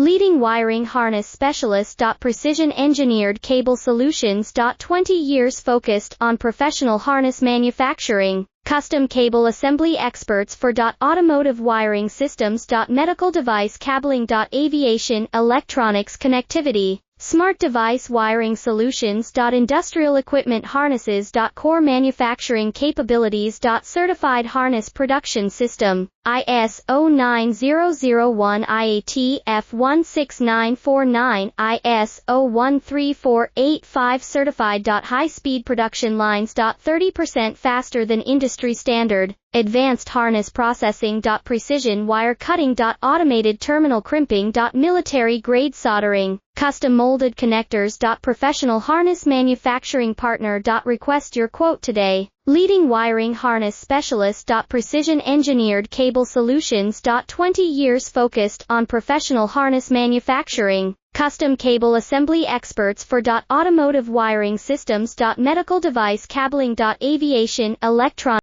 Leading wiring harness specialist. Precision engineered cable solutions. 20 years focused on professional harness manufacturing, custom cable assembly experts for automotive wiring systems. Medical device cabling. Aviation, electronics connectivity, smart device wiring solutions. Industrial equipment harnesses. Core manufacturing capabilities. Certified harness production system, ISO 9001 IAT F16949, ISO 13485 certified. High-speed production lines. 30% faster than industry standard, advanced harness processing. Precision wire cutting. Automated terminal crimping. Military-grade soldering, custom molded connectors. Professional harness manufacturing partner. Request your quote today. Leading wiring harness specialist. Precision engineered cable solutions. 20 years focused on professional harness manufacturing, custom cable assembly experts for automotive wiring systems. Medical device cabling. Aviation, electronics